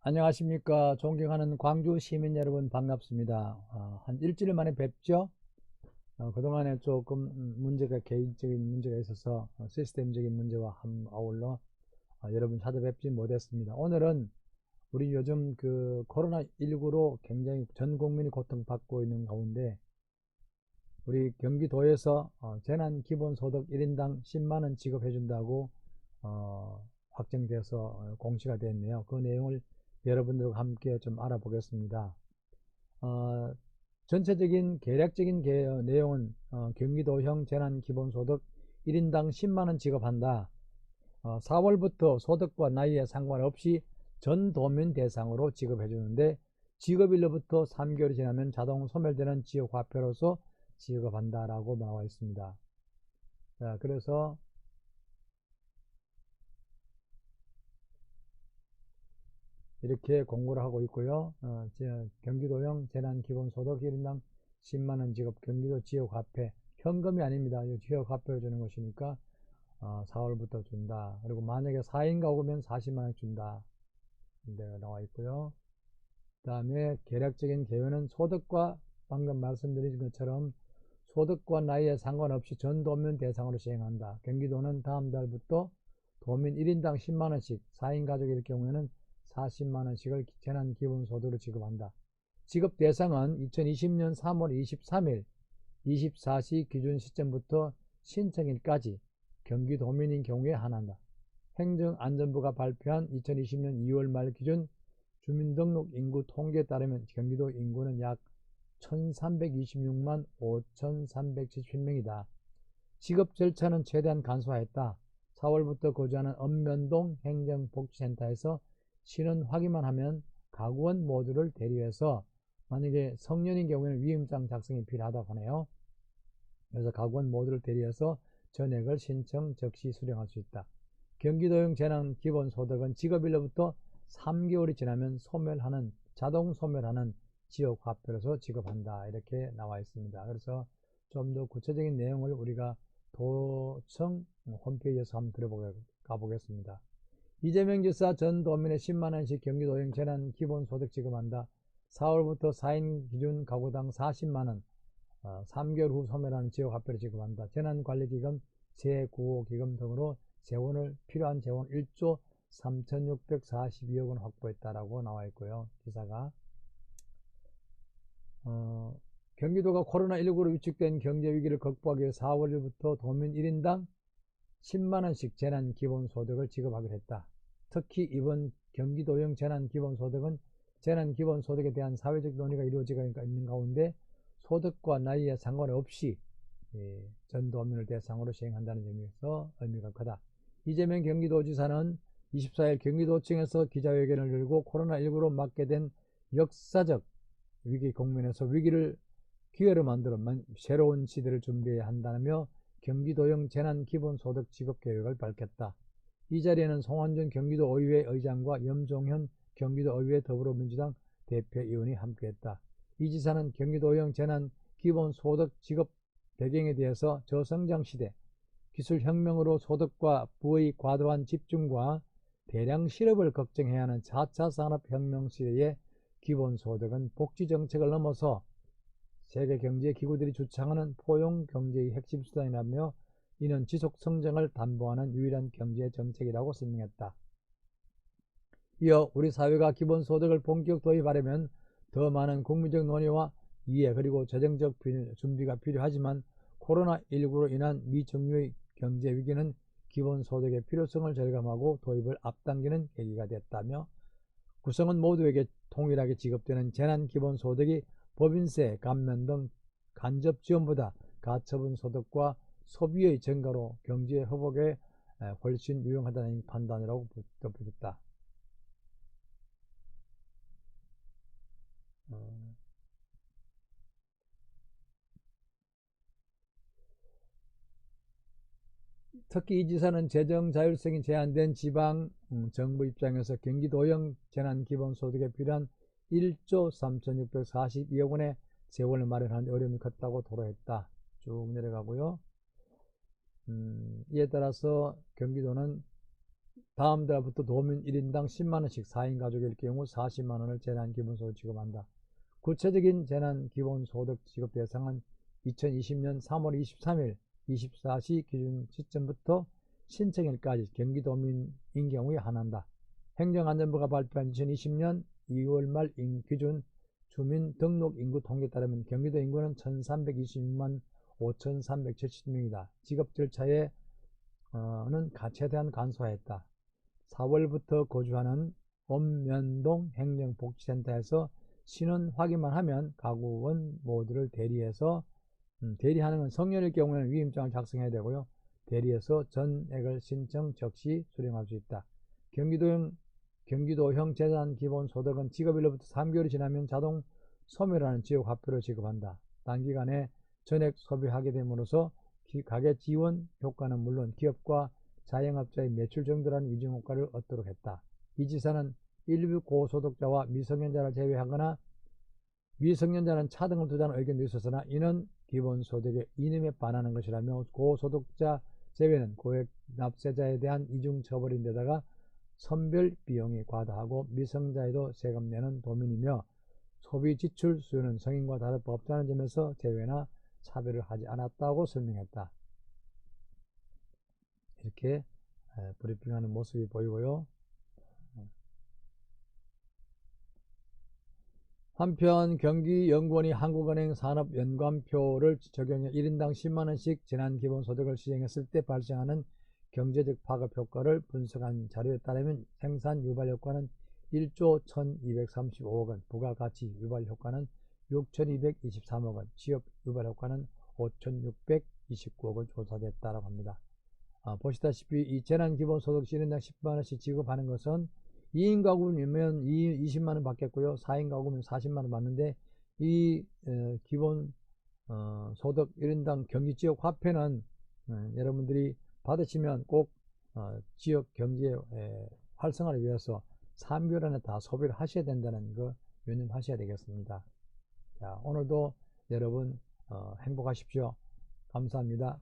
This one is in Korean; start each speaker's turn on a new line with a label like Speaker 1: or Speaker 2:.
Speaker 1: 안녕하십니까. 존경하는 광주 시민 여러분 반갑습니다. 한 일주일 만에 뵙죠. 그동안에 조금 문제가 개인적인 문제가 있어서 시스템적인 문제와 아울러 여러분 찾아뵙지 못했습니다. 오늘은 우리 요즘 그 코로나19로 굉장히 전 국민이 고통받고 있는 가운데 우리 경기도에서 재난기본소득 1인당 10만원 지급해준다고 확정돼서 공시가 됐네요. 그 내용을 여러분들과 함께 좀 알아보겠습니다. 어, 전체적인 계략적인 내용은 경기도형 재난기본소득 1인당 10만원 지급한다. 4월부터 소득과 나이에 상관없이 전 도민 대상으로 지급해 주는데 지급일로부터 3개월이 지나면 자동 소멸되는 지역화폐로서 지급한다라고 나와 있습니다. 자, 그래서 이렇게 공고를 하고 있고요. 경기도형 재난기본소득 1인당 10만원 지급 경기도 지역화폐 현금이 아닙니다. 지역화폐를 주는 것이니까 4월부터 준다. 그리고 만약에 4인 가구면 40만원 준다. 데가 나와 있고요. 그 다음에 계략적인 개요는 소득과 방금 말씀드린 것처럼 소득과 나이에 상관없이 전 도민 대상으로 시행한다. 경기도는 다음 달부터 도민 1인당 10만원씩, 4인 가족일 경우에는 40만원씩을 재난기본소득으로 지급한다. 지급 대상은 2020년 3월 23일 24시 기준 시점부터 신청일까지 경기도민인 경우에 한한다. 행정안전부가 발표한 2020년 2월 말 기준 주민등록 인구 통계에 따르면 경기도 인구는 약 1326만 5377명이다. 지급 절차는 최대한 간소화했다. 4월부터 거주하는 읍면동 행정복지센터에서 신원 확인만 하면 가구원 모두를 대리해서 만약에 성년인 경우에는 위임장 작성이 필요하다고 하네요. 그래서 가구원 모두를 대리해서 전액을 신청 즉시 수령할 수 있다. 경기도형 재난기본소득은 지급일로부터 3개월이 지나면 자동 소멸하는 지역화폐로서 지급한다. 이렇게 나와 있습니다. 그래서 좀 더 구체적인 내용을 우리가 도청 홈페이지에서 한번 들어가 보겠습니다. 이재명 지사 전 도민의 10만원씩 경기도형 재난기본소득 지급한다. 4월부터 4인 기준 가구당 40만원, 3개월 후 소멸하는 지역화폐를 지급한다. 재난관리기금, 재구호기금 등으로 필요한 재원 1조 3,642억원 확보했다라고 나와 있고요. 기사가 경기도가 코로나19로 위축된 경제위기를 극복하기 위해 4월 1일부터 도민 1인당 10만원씩 재난기본소득을 지급하기로 했다. 특히 이번 경기도형 재난기본소득은 재난기본소득에 대한 사회적 논의가 이루어지고 있는 가운데 소득과 나이에 상관없이 전 도민을 대상으로 시행한다는 점에서 의미가 크다. 이재명 경기도지사는 24일 경기도청에서 기자회견을 열고 코로나19로 맞게 된 역사적 위기 국면에서 위기를 기회로 만들어 새로운 시대를 준비해야 한다며 경기도형 재난기본소득 지급 계획을 밝혔다. 이 자리에는 송환준 경기도의회 의장과 염종현 경기도의회 더불어민주당 대표위원이 함께했다. 이 지사는 경기도형 재난기본소득 지급 배경에 대해서 저성장시대, 기술혁명으로 소득과 부의 과도한 집중과 대량 실업을 걱정해야 하는 4차 산업혁명 시대의 기본소득은 복지정책을 넘어서 세계경제기구들이 주창하는 포용경제의 핵심 수단이라며 이는 지속성장을 담보하는 유일한 경제정책이라고 설명했다. 이어 우리 사회가 기본소득을 본격 도입하려면 더 많은 국민적 논의와 이해 그리고 재정적 준비가 필요하지만 코로나19로 인한 미정유의 경제위기는 기본소득의 필요성을 절감하고 도입을 앞당기는 계기가 됐다며 구성원 모두에게 동일하게 지급되는 재난기본소득이 법인세, 감면 등 간접지원보다 가처분 소득과 소비의 증가로 경제 회복에 훨씬 유용하다는 판단이라고 덧붙였다. 특히 이 지사는 재정 자율성이 제한된 지방 정부 입장에서 경기도형 재난기본소득에 필요한 1조 3,642억 원의 재원을 마련하는 어려움이 컸다고 토로했다. 쭉 내려가고요. 이에 따라서 경기도는 다음 달부터 도민 1인당 10만원씩 4인 가족일 경우 40만원을 재난기본소득 지급한다. 구체적인 재난기본소득 지급 대상은 2020년 3월 23일 24시 기준 시점부터 신청일까지 경기도민인 경우에 한한다. 행정안전부가 발표한 2020년 2월 말 기준 주민 등록 인구 통계에 따르면 경기도 인구는 1326만 5370명이다. 지급 절차에는 최대한 간소화했다. 4월부터 거주하는 읍면동 행정복지센터에서 신원 확인만 하면 가구원 모두를 대리하는 건 성년일 경우에는 위임장을 작성해야 되고요. 대리해서 전액을 신청 적시 수령할 수 있다. 경기도형 재난기본소득은 지급일로부터 3개월이 지나면 자동 소멸하는 지역화표로 지급한다. 단기간에 전액 소비하게 됨으로써 가계 지원 효과는 물론 기업과 자영업자의 매출 정도라는 이중 효과를 얻도록 했다. 이 지사는 일부 고소득자와 미성년자를 제외하거나 미성년자는 차등을 두자는 의견도 있었으나 이는 기본소득의 이념에 반하는 것이라며 고소득자 제외는 고액 납세자에 대한 이중처벌인데다가 선별 비용이 과다하고 미성자에도 세금 내는 도민이며 소비 지출 수요는 성인과 다를 바 없다는 점에서 제외나 차별을 하지 않았다고 설명했다. 이렇게 브리핑하는 모습이 보이고요. 한편 경기연구원이 한국은행 산업연관표를 적용해 1인당 10만원씩 재난기본소득을 시행했을 때 발생하는 경제적 파급 효과를 분석한 자료에 따르면 생산 유발 효과는 1조 1235억원, 부가가치 유발 효과는 6223억원, 취업 유발 효과는 5629억원 조사됐다고 합니다. 보시다시피 이 재난기본소득 1인당 10만원씩 지급하는 것은 2인 가구면 20만원 받겠고요. 4인 가구면 40만원 받는데 이 기본 소득 1인당 경기지역 화폐는 여러분들이 받으시면 꼭 지역 경제 활성화를 위해서 3개월 안에 다 소비를 하셔야 된다는 거 유념하셔야 되겠습니다. 자, 오늘도 여러분 행복하십시오. 감사합니다.